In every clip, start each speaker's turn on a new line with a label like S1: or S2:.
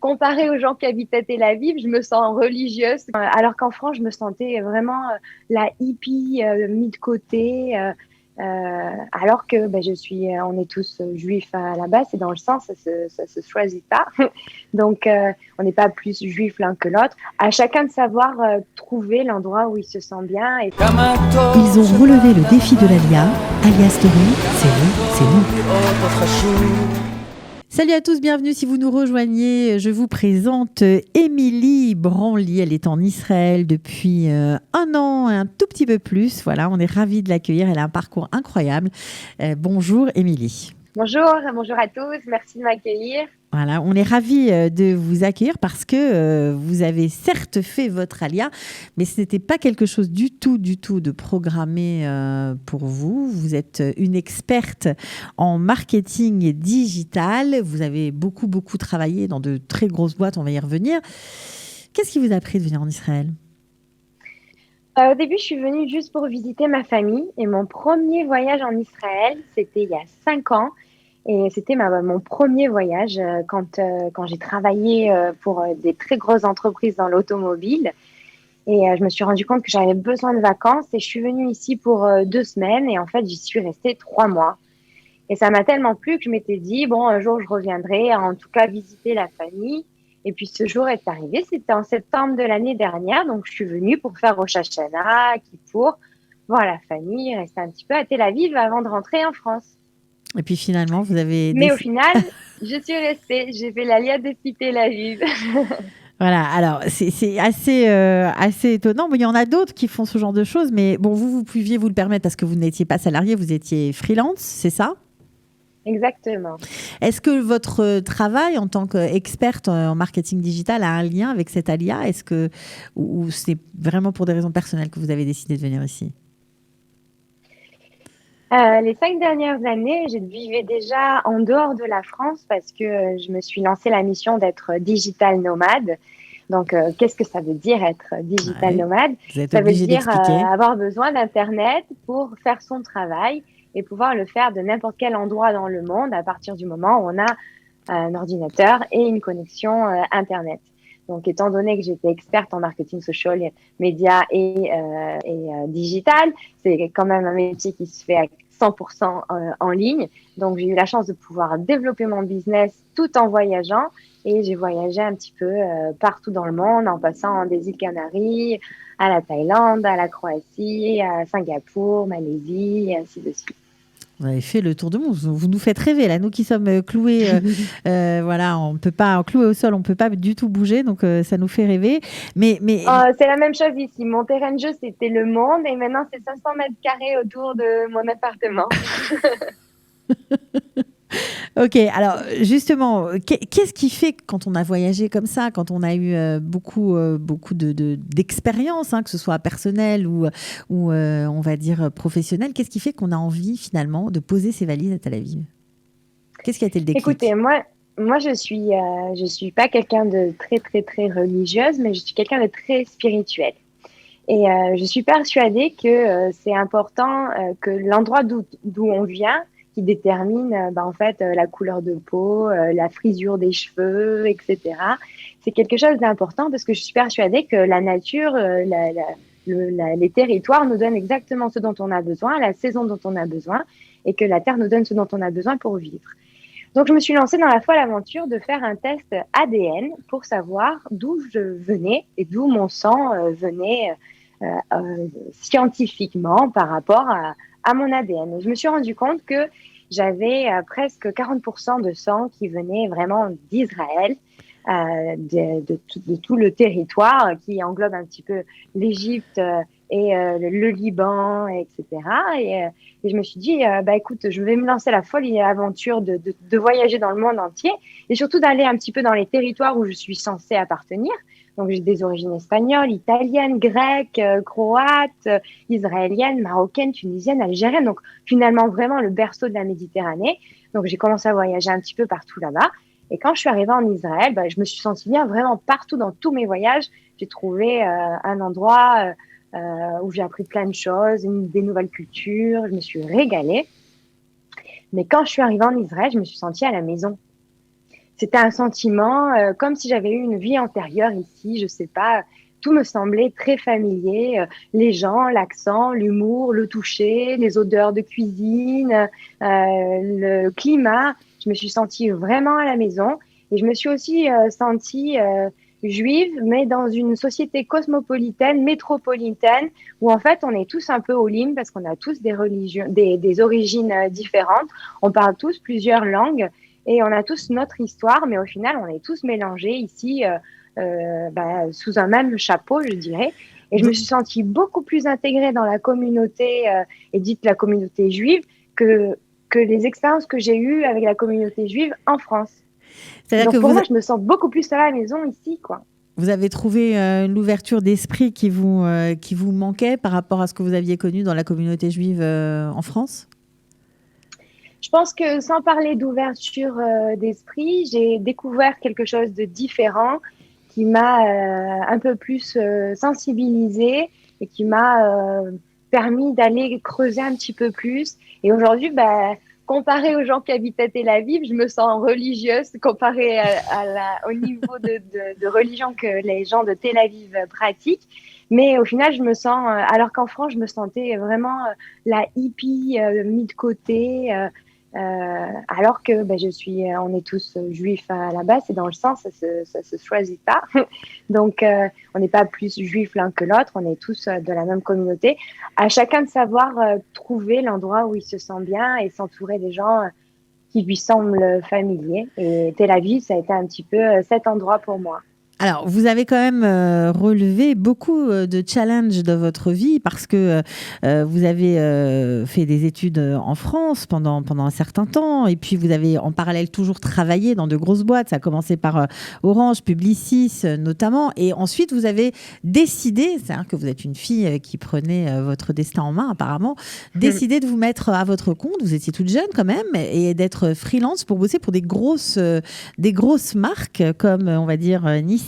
S1: comparé aux gens qui habitaient Tel Aviv, je me sens religieuse, alors qu'en France, je me sentais vraiment la hippie mise de côté. Alors que on est tous juifs à la base, c'est dans le sens, ça se choisit pas. Donc, on n'est pas plus juif l'un que l'autre. À chacun de savoir trouver l'endroit où il se sent bien.
S2: Ils ont relevé le défi de l'Alia. Alia Story, c'est vous, c'est nous. Salut à tous, bienvenue si vous nous rejoignez. Je vous présente Émilie Branly. Elle est en Israël depuis un an, un tout petit peu plus. Voilà, on est ravis de l'accueillir. Elle a un parcours incroyable. Bonjour Émilie.
S1: Bonjour à tous. Merci de m'accueillir.
S2: Voilà, on est ravis de vous accueillir parce que vous avez certes fait votre alia, mais ce n'était pas quelque chose du tout de programmé pour vous. Vous êtes une experte en marketing digital. Vous avez beaucoup travaillé dans de très grosses boîtes, on va y revenir. Qu'est-ce qui vous a pris de venir en Israël ?
S1: Au début, je suis venue juste pour visiter ma famille et mon premier voyage en Israël, c'était il y a 5 ans. Et c'était mon premier voyage quand j'ai travaillé pour des très grosses entreprises dans l'automobile. Et je me suis rendu compte que j'avais besoin de vacances et je suis venue ici pour 2 semaines et en fait, j'y suis restée 3 mois. Et ça m'a tellement plu que je m'étais dit, bon, un jour, je reviendrai, en tout cas, visiter la famille. Et puis, ce jour est arrivé, c'était en septembre de l'année dernière. Donc, je suis venue pour faire Rosh Hashanah, Kippour, voir la famille, rester un petit peu à Tel Aviv avant de rentrer en France.
S2: Et puis finalement, vous avez
S1: Mais au final, je suis restée. J'ai fait l'Alia depuis Tel Aviv.
S2: Voilà, alors c'est assez étonnant. Bon, il y en a d'autres qui font ce genre de choses, mais bon, vous pouviez vous le permettre parce que vous n'étiez pas salarié, vous étiez freelance, c'est ça ?
S1: Exactement.
S2: Est-ce que votre travail en tant qu'experte en marketing digital a un lien avec cette alia ? Ou c'est vraiment pour des raisons personnelles que vous avez décidé de venir ici ?
S1: Les 5 dernières années, je vivais déjà en dehors de la France parce que je me suis lancé la mission d'être digital nomade. Donc, qu'est-ce que ça veut dire être digital nomade ?
S2: Vous êtes
S1: Ça veut
S2: obligé
S1: dire
S2: d'expliquer.
S1: avoir besoin d'Internet pour faire son travail et pouvoir le faire de n'importe quel endroit dans le monde à partir du moment où on a un ordinateur et une connexion Internet. Donc, étant donné que j'étais experte en marketing social, média et digital, c'est quand même un métier qui se fait à 100% en ligne. Donc, j'ai eu la chance de pouvoir développer mon business tout en voyageant. Et j'ai voyagé un petit peu partout dans le monde, en passant des îles Canaries, à la Thaïlande, à la Croatie, à Singapour, Malaisie, et ainsi de suite.
S2: Vous avez fait le tour du monde. Vous nous faites rêver là. Nous qui sommes cloués, voilà, on peut pas cloués au sol, on peut pas du tout bouger, donc ça nous fait rêver. Mais
S1: c'est la même chose ici. Mon terrain de jeu c'était le monde et maintenant c'est 500 mètres carrés autour de mon appartement.
S2: Ok, alors justement, qu'est-ce qui fait que quand on a voyagé comme ça, quand on a eu beaucoup d'expérience, hein, que ce soit personnelle ou on va dire professionnelle, qu'est-ce qui fait qu'on a envie finalement de poser ses valises à Tel Aviv ? Qu'est-ce qui a été le déclic ?
S1: Écoutez, moi je suis pas quelqu'un de très religieuse, mais je suis quelqu'un de très spirituel. Et je suis persuadée que c'est important que l'endroit d'où on vient, qui détermine en fait la couleur de peau, la frisure des cheveux, etc. C'est quelque chose d'important parce que je suis persuadée que la nature, les territoires nous donnent exactement ce dont on a besoin, la saison dont on a besoin, et que la terre nous donne ce dont on a besoin pour vivre. Donc, je me suis lancée dans la folle aventure de faire un test ADN pour savoir d'où je venais et d'où mon sang venait scientifiquement par rapport à mon ADN. Et je me suis rendu compte que j'avais presque 40% de sang qui venait vraiment d'Israël, de tout le territoire qui englobe un petit peu l'Égypte et le Liban, etc. Et je me suis dit, écoute, je vais me lancer la folle aventure de voyager dans le monde entier et surtout d'aller un petit peu dans les territoires où je suis censée appartenir. Donc, j'ai des origines espagnoles, italiennes, grecques, croates, israéliennes, marocaines, tunisiennes, algériennes. Donc, finalement, vraiment le berceau de la Méditerranée. Donc, j'ai commencé à voyager un petit peu partout là-bas. Et quand je suis arrivée en Israël, je me suis sentie bien vraiment partout dans tous mes voyages. J'ai trouvé un endroit où j'ai appris plein de choses, des nouvelles cultures. Je me suis régalée. Mais quand je suis arrivée en Israël, je me suis sentie à la maison. C'était un sentiment comme si j'avais eu une vie antérieure ici, je sais pas. Tout me semblait très familier. Les gens, l'accent, l'humour, le toucher, les odeurs de cuisine, le climat. Je me suis sentie vraiment à la maison et je me suis aussi sentie juive, mais dans une société cosmopolitaine, métropolitaine, où en fait on est tous un peu au lim parce qu'on a tous des religions, des origines différentes. On parle tous plusieurs langues. Et on a tous notre histoire, mais au final, on est tous mélangés ici sous un même chapeau, je dirais. Et je me suis sentie beaucoup plus intégrée dans la communauté, et dite la communauté juive, que les expériences que j'ai eues avec la communauté juive en France.
S2: C'est-à-dire
S1: Donc
S2: que
S1: pour moi, je me sens beaucoup plus à la maison ici, quoi.
S2: vous avez trouvé l'ouverture d'esprit qui vous manquait par rapport à ce que vous aviez connu dans la communauté juive en France?
S1: Je pense que sans parler d'ouverture d'esprit, j'ai découvert quelque chose de différent qui m'a un peu plus sensibilisée et qui m'a permis d'aller creuser un petit peu plus. Et aujourd'hui, comparé aux gens qui habitent à Tel Aviv, je me sens religieuse comparé au niveau de religion que les gens de Tel Aviv pratiquent. Mais au final, je me sens, alors qu'en France, je me sentais vraiment la hippie mise de côté. Alors que on est tous juifs à la base, et dans le sens, ça se choisit pas. Donc, on n'est pas plus juifs l'un que l'autre, on est tous de la même communauté. À chacun de savoir trouver l'endroit où il se sent bien et s'entourer des gens qui lui semblent familiers. Et Tel Aviv, ça a été un petit peu cet endroit pour moi.
S2: Alors, vous avez quand même relevé beaucoup de challenges dans votre vie parce que vous avez fait des études en France pendant un certain temps et puis vous avez en parallèle toujours travaillé dans de grosses boîtes. Ça a commencé par Orange, Publicis notamment et ensuite vous avez décidé, c'est-à-dire que vous êtes une fille qui prenait votre destin en main apparemment, décidé de vous mettre à votre compte. Vous étiez toute jeune quand même et d'être freelance pour bosser pour des grosses marques comme on va dire Nissan,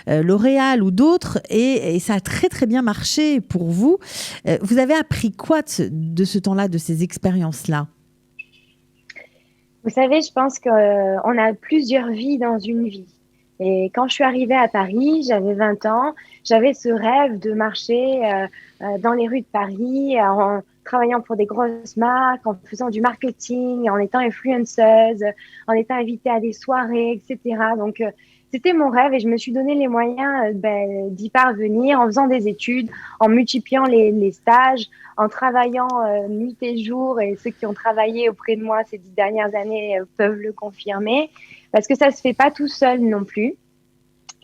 S2: L'Oréal ou d'autres, et ça a très très bien marché pour vous. Vous avez appris quoi de ce temps-là, de ces expériences-là?
S1: Vous savez, je pense qu'on a plusieurs vies dans une vie. Et quand je suis arrivée à Paris, j'avais 20 ans, j'avais ce rêve de marcher dans les rues de Paris en travaillant pour des grosses marques, en faisant du marketing, en étant influenceuse, en étant invitée à des soirées, etc. Donc, c'était mon rêve et je me suis donné les moyens d'y parvenir en faisant des études, en multipliant les stages, en travaillant nuit et jour. Et ceux qui ont travaillé auprès de moi ces 10 dernières années peuvent le confirmer, parce que ça se fait pas tout seul non plus.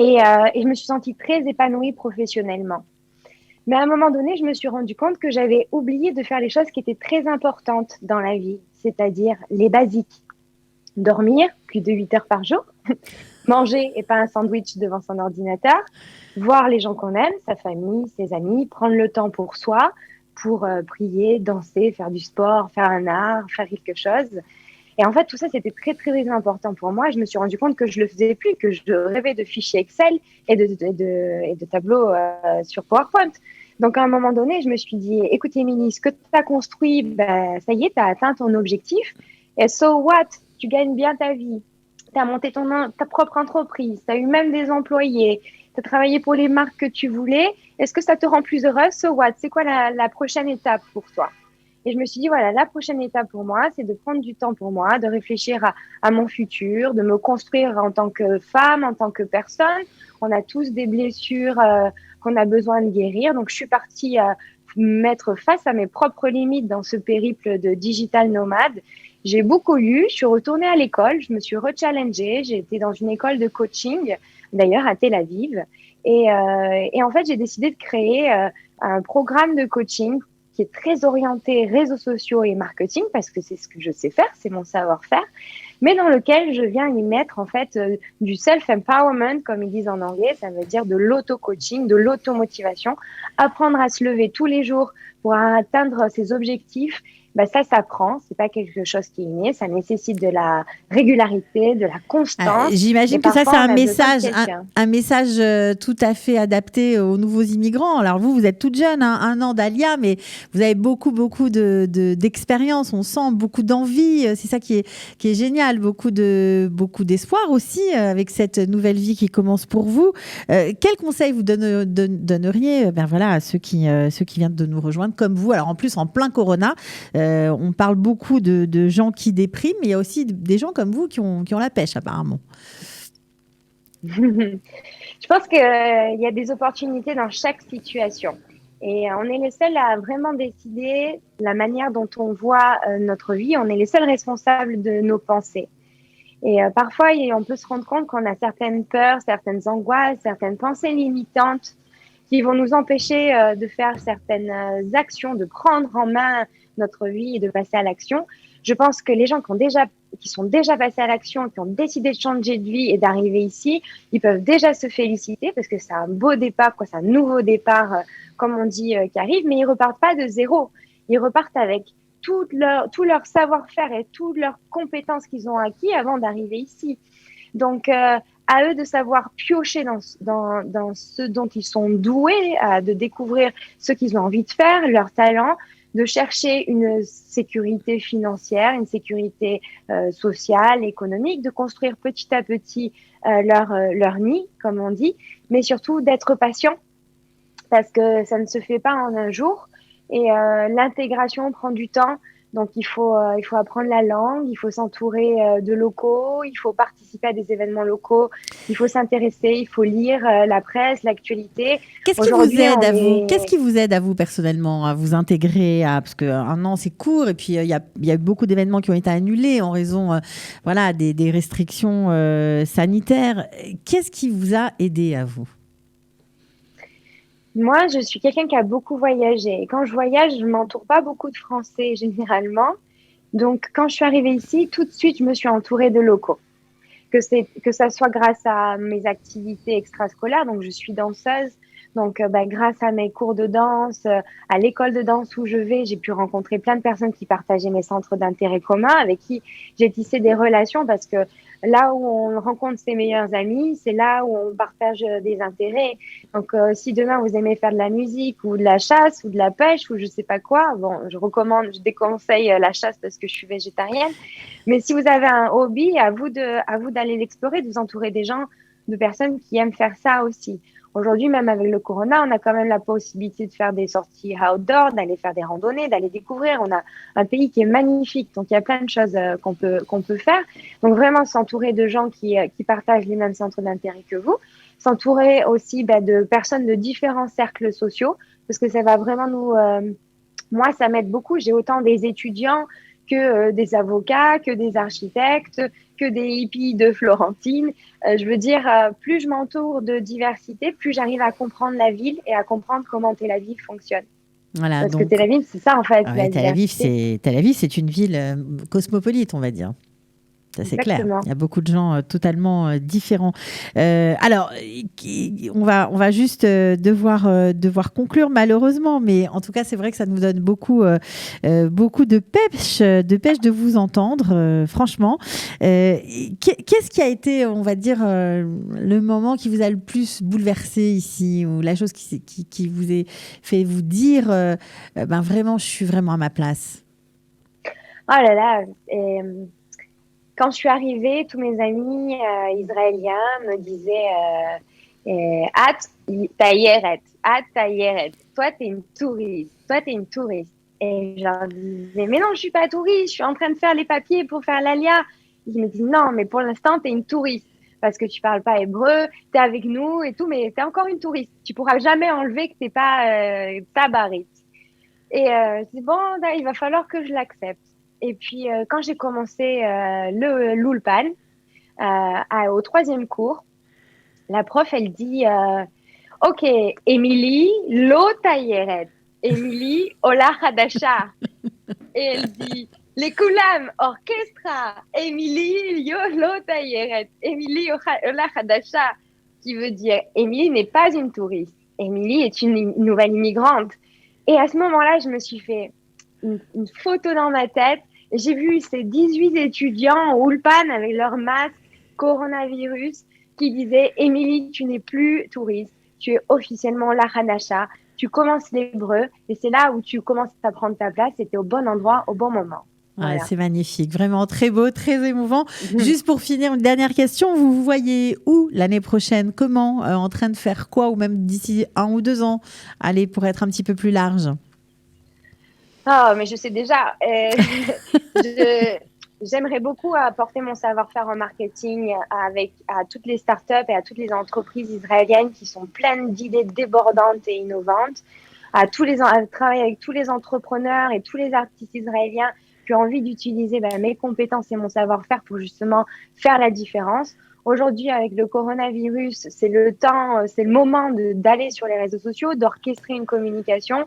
S1: Et je me suis sentie très épanouie professionnellement. Mais à un moment donné, je me suis rendu compte que j'avais oublié de faire les choses qui étaient très importantes dans la vie, c'est-à-dire les basiques. Dormir plus de 8 heures par jour, manger et pas un sandwich devant son ordinateur, voir les gens qu'on aime, sa famille, ses amis, prendre le temps pour soi, pour prier, danser, faire du sport, faire un art, faire quelque chose. Et en fait, tout ça, c'était très, très important pour moi. Je me suis rendu compte que je le faisais plus, que je rêvais de fichiers Excel et de tableaux sur PowerPoint. Donc, à un moment donné, je me suis dit, écoute, Émilie, ce que tu as construit, ça y est, tu as atteint ton objectif. Et so what? Tu gagnes bien ta vie. Tu as monté ta propre entreprise. Tu as eu même des employés. Tu as travaillé pour les marques que tu voulais. Est-ce que ça te rend plus heureuse? So what? C'est quoi la prochaine étape pour toi? Et je me suis dit, voilà, la prochaine étape pour moi, c'est de prendre du temps pour moi, de réfléchir à mon futur, de me construire en tant que femme, en tant que personne. On a tous des blessures qu'on a besoin de guérir. Donc, je suis partie mettre face à mes propres limites dans ce périple de digital nomade. J'ai beaucoup lu, je suis retournée à l'école, je me suis rechallengée. J'ai été dans une école de coaching, d'ailleurs à Tel Aviv. Et en fait, j'ai décidé de créer un programme de coaching qui est très orienté réseaux sociaux et marketing, parce que c'est ce que je sais faire, c'est mon savoir-faire, mais dans lequel je viens y mettre en fait du self-empowerment, comme ils disent en anglais, ça veut dire de l'auto-coaching, de l'auto-motivation, apprendre à se lever tous les jours pour atteindre ses objectifs bah ça s'apprend, c'est pas quelque chose qui est inné, ça nécessite de la régularité, de la constance. Et
S2: J'imagine que ça, c'est
S1: parfois, on a besoin de quelqu'un.
S2: un message tout à fait adapté aux nouveaux immigrants. Alors vous êtes toute jeune, hein, 1 an d'Alia, mais vous avez beaucoup d'expérience. On sent beaucoup d'envie. C'est ça qui est génial. Beaucoup d'espoir aussi avec cette nouvelle vie qui commence pour vous. Quel conseil vous donneriez voilà, à ceux qui viennent de nous rejoindre comme vous? Alors en plus, en plein Corona, on parle beaucoup de gens qui dépriment, mais il y a aussi des gens comme vous qui ont la pêche apparemment.
S1: Je pense qu'il y a des opportunités dans chaque situation. Et on est les seuls à vraiment décider la manière dont on voit notre vie. On est les seuls responsables de nos pensées. Et parfois, on peut se rendre compte qu'on a certaines peurs, certaines angoisses, certaines pensées limitantes qui vont nous empêcher de faire certaines actions, de prendre en main notre vie et de passer à l'action. Je pense que les gens qui sont déjà passés à l'action, qui ont décidé de changer de vie et d'arriver ici, ils peuvent déjà se féliciter parce que c'est un beau départ, quoi, c'est un nouveau départ, comme on dit, qui arrive, mais ils repartent pas de zéro. Ils repartent avec tout leur savoir-faire et toutes leurs compétences qu'ils ont acquis avant d'arriver ici. Donc, à eux de savoir piocher dans ce dont ils sont doués, de découvrir ce qu'ils ont envie de faire, leurs talents, de chercher une sécurité financière, une sécurité sociale, économique, de construire petit à petit leur nid, comme on dit, mais surtout d'être patient parce que ça ne se fait pas en un jour et l'intégration prend du temps. Donc, il faut apprendre la langue, il faut s'entourer de locaux, il faut participer à des événements locaux, il faut s'intéresser, il faut lire la presse, l'actualité.
S2: Qu'est-ce qui vous aide à vous? Qu'est-ce qui vous aide à vous personnellement à vous intégrer parce qu'un an c'est court et puis il y a beaucoup d'événements qui ont été annulés en raison voilà des restrictions sanitaires. Qu'est-ce qui vous a aidé à vous?
S1: Moi, je suis quelqu'un qui a beaucoup voyagé. Et quand je voyage, je m'entoure pas beaucoup de Français généralement. Donc, quand je suis arrivée ici, tout de suite, je me suis entourée de locaux. Que ça soit grâce à mes activités extrascolaires, donc je suis danseuse, donc grâce à mes cours de danse, à l'école de danse où je vais, j'ai pu rencontrer plein de personnes qui partageaient mes centres d'intérêt communs, avec qui j'ai tissé des relations parce que là où on rencontre ses meilleurs amis, c'est là où on partage des intérêts. Donc si demain vous aimez faire de la musique ou de la chasse ou de la pêche ou je sais pas quoi, bon, je déconseille la chasse parce que je suis végétarienne. Mais si vous avez un hobby, à vous d'aller l'explorer, de vous entourer de personnes qui aiment faire ça aussi. Aujourd'hui, même avec le corona, on a quand même la possibilité de faire des sorties outdoor, d'aller faire des randonnées, d'aller découvrir. On a un pays qui est magnifique, donc il y a plein de choses qu'on peut faire. Donc vraiment s'entourer de gens qui partagent les mêmes centres d'intérêt que vous, s'entourer aussi de personnes de différents cercles sociaux, parce que ça va vraiment moi, ça m'aide beaucoup. J'ai autant des étudiants que des avocats, que des architectes, que des hippies de Florentine. Je veux dire, plus je m'entoure de diversité, plus j'arrive à comprendre la ville et à comprendre comment Tel Aviv fonctionne.
S2: Voilà,
S1: Parce que
S2: donc
S1: Tel Aviv, c'est ça en fait, la diversité.
S2: Tel Aviv, c'est une ville cosmopolite, on va dire. Ça, c'est clair. Il y a beaucoup de gens totalement différents. Alors, on va juste devoir conclure malheureusement, mais en tout cas, c'est vrai que ça nous donne beaucoup de pêche de vous entendre, franchement. Qu'est-ce qui a été, on va dire, le moment qui vous a le plus bouleversé ici, ou la chose qui vous a fait vous dire, vraiment, je suis vraiment à ma place?
S1: Oh là là, quand je suis arrivée, tous mes amis israéliens me disaient At Tayeret, At Tayeret. Toi, t'es une touriste. Toi, t'es une touriste. Et je leur disais mais non, je suis pas touriste. Je suis en train de faire les papiers pour faire l'Alia. Ils me disent non, mais pour l'instant, t'es une touriste parce que tu parles pas hébreu. T'es avec nous et tout, mais t'es encore une touriste. Tu pourras jamais enlever que t'es pas tabarite. Et je dis bon, il va falloir que je l'accepte. Et puis, quand j'ai commencé l'Ulpan, au troisième cours, la prof, elle dit OK, Émilie, lo tayeret. Émilie, ola hadasha. Et elle dit les kulam, orchestra. Émilie, yo lo tayeret. Émilie, ola hadasha. Qui veut dire Émilie n'est pas une touriste. Émilie est une nouvelle immigrante. Et à ce moment-là, je me suis fait une photo dans ma tête. Et j'ai vu ces 18 étudiants en Ulpan avec leur masque coronavirus qui disaient « Émilie, tu n'es plus touriste, tu es officiellement la Hanacha, tu commences l'hébreu et c'est là où tu commences à prendre ta place et tu es au bon endroit, au bon moment. »
S2: Voilà. C'est magnifique, vraiment très beau, très émouvant. Juste pour finir, une dernière question, vous vous voyez où l'année prochaine? Comment? En train de faire quoi? Ou même d'ici 1 ou 2 ans? Allez, pour être un petit peu plus large.
S1: Oh, mais je sais déjà. J'aimerais beaucoup apporter mon savoir-faire en marketing à toutes les startups et à toutes les entreprises israéliennes qui sont pleines d'idées débordantes et innovantes, à travailler avec tous les entrepreneurs et tous les artistes israéliens qui ont envie d'utiliser mes compétences et mon savoir-faire pour justement faire la différence. Aujourd'hui, avec le coronavirus, c'est le moment d'aller sur les réseaux sociaux, d'orchestrer une communication,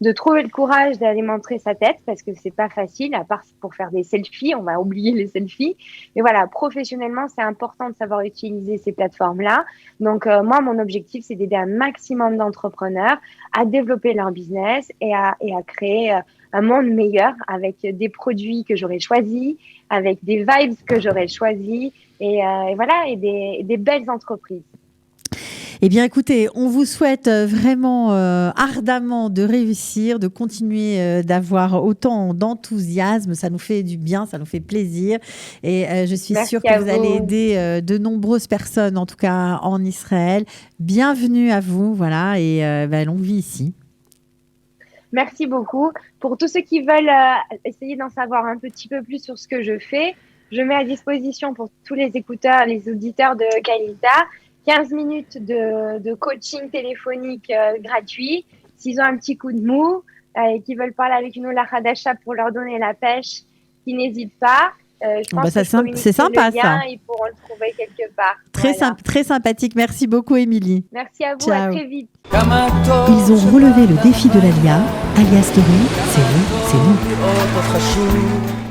S1: de trouver le courage d'aller montrer sa tête parce que c'est pas facile, à part pour faire des selfies, on va oublier les selfies. Mais voilà, professionnellement, c'est important de savoir utiliser ces plateformes-là. Donc, moi, mon objectif, c'est d'aider un maximum d'entrepreneurs à développer leur business et à créer un monde meilleur avec des produits que j'aurais choisis, avec des vibes que j'aurais choisis et des belles entreprises.
S2: Eh bien, écoutez, on vous souhaite vraiment ardemment de réussir, de continuer d'avoir autant d'enthousiasme. Ça nous fait du bien, ça nous fait plaisir. Et je suis sûre que vous allez aider de nombreuses personnes, en tout cas en Israël. Bienvenue à vous, voilà, et longue vie ici.
S1: Merci beaucoup. Pour tous ceux qui veulent essayer d'en savoir un petit peu plus sur ce que je fais, je mets à disposition pour tous les écouteurs, les auditeurs de Kalita, 15 minutes de coaching téléphonique gratuit. S'ils ont un petit coup de mou et qu'ils veulent parler avec une Ola Hadasha pour leur donner la pêche, qu'ils n'hésitent pas. Je pense que
S2: c'est sympa ça.
S1: Ils pourront le trouver quelque part.
S2: Très sympathique. Merci beaucoup, Émilie.
S1: Merci à vous. Ciao. À très vite.
S2: Ils ont relevé le défi de l'Alia. Alia Story, c'est vous, c'est nous.